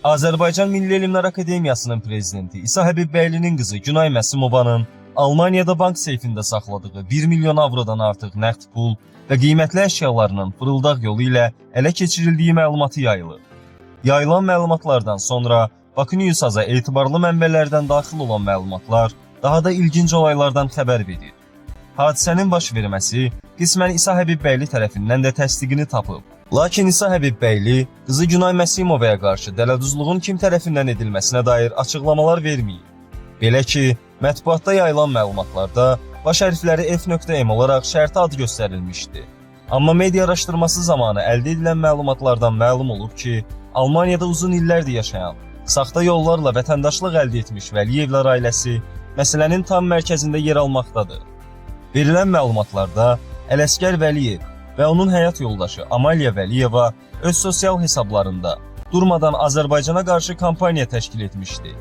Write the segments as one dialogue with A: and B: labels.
A: Azərbaycan Milli Elmlər Akademiyasının prezidenti İsa Həbibbəylinin qızı Günay Məsimovanın Almaniyada bank seyfində saxladığı 1 milyon avrodan artıq nəqd pul və qiymətli əşyalarının fırıldaq yolu ilə ələ keçirildiyi məlumatı yayılır. Yayılan məlumatlardan sonra Bakı News-a etibarlı mənbələrdən daxil olan məlumatlar daha da ilginc olaylardan xəbər verir. Hadisənin baş verməsi qismən İsa Həbibbəyli tərəfindən də təsdiqini tapıb. Lakin İsa Həbibbəyli qızı Günay Məsimovaya qarşı dələduzluğun kim tərəfindən edilməsinə dair açıqlamalar verməyib. Belə ki, mətbuatda yayılan məlumatlarda baş hərfləri F.M olaraq şərti ad göstərilmişdi. Amma media araşdırması zamanı əldə edilən məlumatlardan məlum olub ki, Almaniyada uzun illərdir yaşayan, saxta yollarla vətəndaşlıq əldə etmiş Vəliyevlər ailəsi məsələnin tam mərkəzində yer almaqdadır. Verilən məlumatlarda Ələsgər Vəliyev və onun həyat yoldaşı Amaliya Vəliyeva öz sosial hesablarında durmadan Azərbaycana qarşı kampaniya təşkil etmişdi.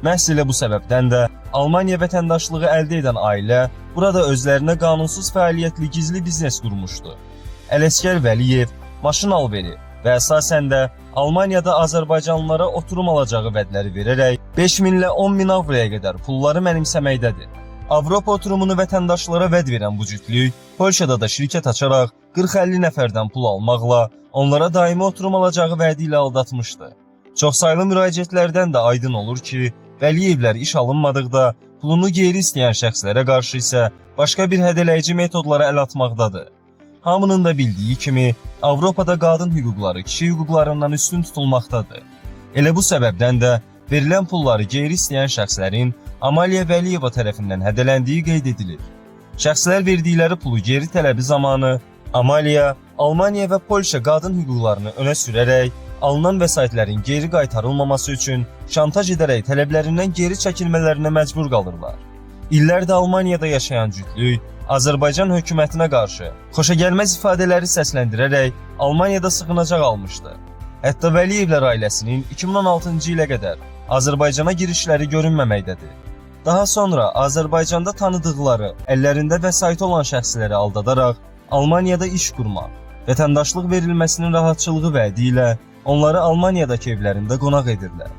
A: Məhz elə bu səbəbdən də Almaniya vətəndaşlığı əldə edən ailə burada özlərinə qanunsuz fəaliyyətli gizli biznes qurmuşdu. Ələsgər Vəliyev maşın alveri və əsasən də Almaniyada Azərbaycanlılara oturum alacağı vədləri verərək 5.000 ilə 10.000 avroya qədər pulları mənimsəməkdədir. Avropa oturumunu vətəndaşlara vəd verən bu cütlük Polşada da şirkət açaraq 40-50 nəfərdən pul almaqla onlara daimi oturum alacağı vədi ilə aldatmışdı. Çoxsaylı müraciətlərdən də aydın olur ki, Vəliyevlər iş alınmadıqda pulunu geri istəyən şəxslərə qarşı isə başqa bir hədələyici metodlara əl atmaqdadır. Hamının da bildiyi kimi, Avropada qadın hüquqları kişi hüquqlarından üstün tutulmaqdadır. Elə bu səbəbdən də verilən pulları geri istəyən şəxslərin Amaliya Vəliyeva tərəfindən hədələndiyi qeyd edilir. Şəxslər verdikləri pulu geri tələbi zamanı Amaliya, Almaniya və Polşa qadın hüquqlarını önə sürərək alınan vəsaitlərin geri qaytarılmaması üçün şantaj edərək tələblərindən geri çəkilmələrinə məcbur qalırlar. İllərdə Almaniyada yaşayan cütlük Azərbaycan hökumətinə qarşı xoşagəlməz ifadələri səsləndirərək Almaniyada sığınacaq almışdı. Hətta Vəliyevlər ailəsinin 2016-cı ilə qədər Azərbaycana girişləri görünməməkdədir. Daha sonra Azərbaycanda tanıdıqları, əllərində vəsaiti olan şəxsləri aldadaraq Almaniyada iş qurmaq, vətəndaşlıq verilməsinin rahatçılığı vədi ilə onları Almaniyadakı evlərində qonaq edirlər.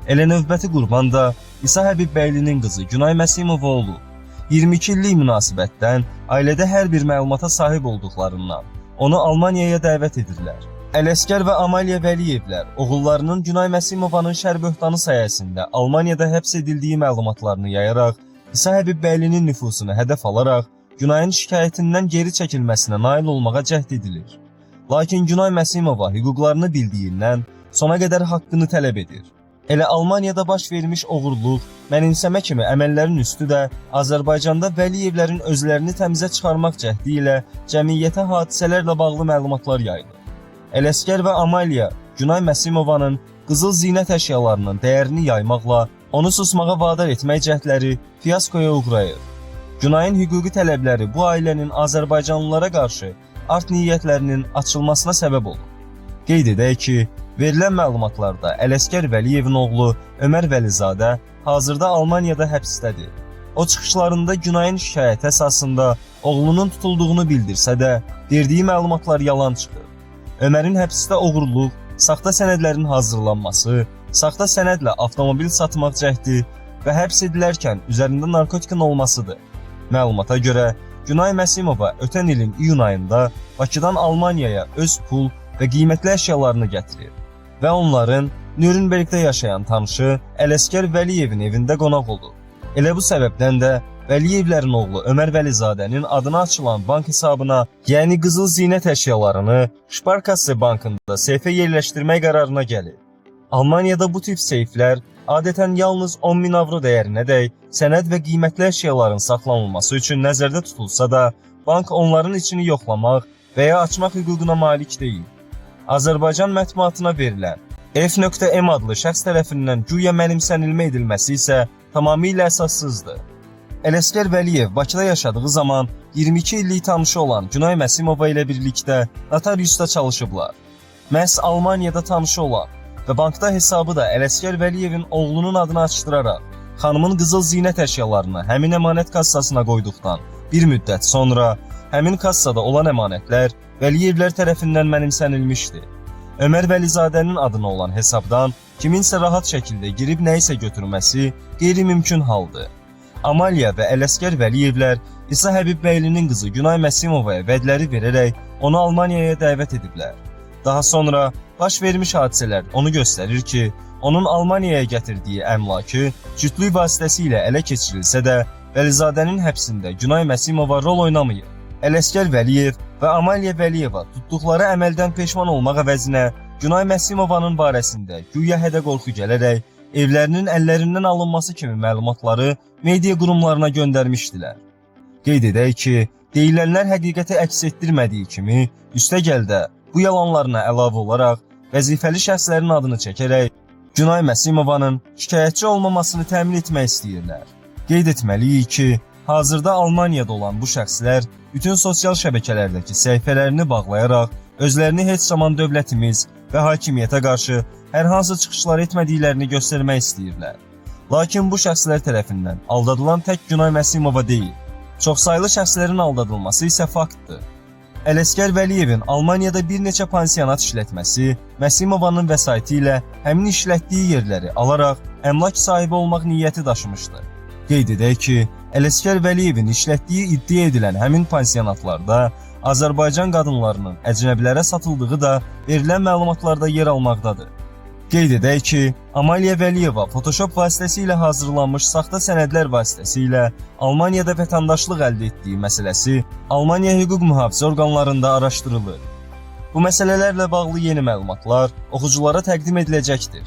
A: Elə növbəti qurban da İsa Həbibbəylinin qızı Günay Məsimova olub. 22 illik münasibətdən ailədə hər bir məlumata sahib olduqlarından onu Almaniyaya dəvət edirlər. Ələsgər və Amaliya Vəliyevlər oğullarının Günay Məsimovanın şər böhtanı sayəsində Almaniyada həbs edildiyi məlumatlarını yayaraq İsa Həbibbəylinin nüfusunu hədəf alaraq Günayın şikayətindən geri çəkilməsinə nail olmağa cəhd edilir. Lakin Günay Məsimova hüquqlarını bildiyindən sona qədər haqqını tələb edir. Elə Almaniyada baş vermiş oğurluq, mənimsəmə kimi əməllərin üstü də Azərbaycanda Vəliyevlərin özlərini təmizə çıxarmaq cəhdi ilə cəmiyyətə hadisələrlə bağlı məlumatlar yayılır. Ələsgər və Amaliya Günay Məsimovanın qızıl zinət əşyalarının dəyərini yaymaqla onu susmağa vadar etmək cəhdləri fiyaskoya uğrayır. Günayın hüquqi tələbləri bu ailənin Azərbaycanlılara qarşı art niyyətlərinin açılmasına səbəb olur. Qeyd edək ki, verilən məlumatlarda Ələsgər Vəliyevin oğlu Ömər Vəlizadə hazırda Almaniyada həbsdədir. O çıxışlarında Günayın şikayəti əsasında oğlunun tutulduğunu bildirsə də, verdiyi məlumatlar yalan çıxır. Ömərin həbsdə oğurluq, saxta sənədlərin hazırlanması, saxta sənədlə avtomobil satmaq cəhdi və həbs edilərkən üzərində narkotikin olmasıdır. Məlumata görə, Günay Məsimova ötən ilin iyun ayında Bakıdan Almaniyaya öz pul və qiymətli əşyalarını gətirir və onların Nürnbergdə yaşayan tanışı Ələsgər Vəliyevin evində qonaq olur. Elə bu səbəbdən də Vəliyevlərin oğlu Ömər Vəlizadənin adına açılan bank hesabına, yəni qızıl zinət əşyalarını Sparkasse bankında seyfə yerləşdirmək qərarına gəlir. Almaniyada bu tip seyflər adətən yalnız 10.000 avro dəyərinədək sənəd və qiymətli əşyaların saxlanılması üçün nəzərdə tutulsa da, bank onların içini yoxlamaq və ya açmaq hüququna malik deyil. Azərbaycan mətbuatına verilən F.M adlı şəxs tərəfindən güya mənimsənilmə edilməsi isə tamamilə əsassızdır. Ələsgər Vəliyev Bakıda yaşadığı zaman 22 illik tanışı olan Günay Məsimova ilə birlikdə notariusda çalışıblar. Məhz Almaniyada tanışı olan və bankda hesabı da Ələsgər Vəliyevin oğlunun adını açdıraraq xanımın qızıl zinət əşyalarını həmin əmanət kassasına qoyduqdan bir müddət sonra həmin kassada olan əmanətlər Vəliyevlər tərəfindən mənimsənilmişdi. Ömər Vəlizadənin adına olan hesabdan kiminsə rahat şəkildə girib nəyisə götürməsi qeyri-mümkün haldır. Amaliya və Ələsgər Vəliyevlər İsa Həbibbəylinin qızı Günay Məsimovaya vədləri verərək onu Almaniyaya dəvət ediblər. Daha sonra baş vermiş hadisələr onu göstərir ki, onun Almaniyaya gətirdiyi əmlakı cütlük vasitəsilə ələ keçirilsə də, Vəlizadənin həbsində Günay Məsimova rol oynamayıb. Ələsgər Vəliyev və Amaliya Vəliyeva tutduqları əməldən peşman olmaq əvəzinə Günay Məsimovanın barəsində güya hədə-qorxu gələrək evlərinin əllərindən alınması kimi məlumatları media qurumlarına göndərmişdilər. Qeyd edək ki, deyilənlər həqiqəti əks etdirmədiyi kimi, üstəgəl də bu yalanlarına əlavə olaraq vəzifəli şəxslərin adını çəkərək Günay Məsimovanın şikayətçi olmamasını təmin etmək istəyirlər. Qeyd etməliyik ki, hazırda Almaniyada olan bu şəxslər bütün sosial şəbəkələrdəki səhifələrini bağlayaraq özlərini heç zaman dövlətimiz və hakimiyyətə qarşı hər hansı çıxışlar etmədiklərini göstərmək istəyirlər. Lakin bu şəxslər tərəfindən aldadılan tək Günay Məsimova deyil, çoxsaylı şəxslərin aldadılması isə faktdır. Ələsgər Vəliyevin Almaniyada bir neçə pansionat işlətməsi Məsimovanın vəsaiti ilə həmin işlətdiyi yerləri alaraq əmlak sahibi olmaq niyyəti daşımışdır. Qeyd edək ki, Ələsgər Vəliyevin işlətdiyi iddia edilən həmin pansionatlarda Azərbaycan qadınlarının əcnəbilərə satıldığı da verilən məlumatlarda yer almaqdadır. Qeyd edək ki, Amaliya Vəliyeva Photoshop vasitəsilə hazırlanmış saxta sənədlər vasitəsilə Almaniyada vətəndaşlıq əldə etdiyi məsələsi Almaniya hüquq mühafizə orqanlarında araşdırılır. Bu məsələlərlə bağlı yeni məlumatlar oxuculara təqdim ediləcəkdir.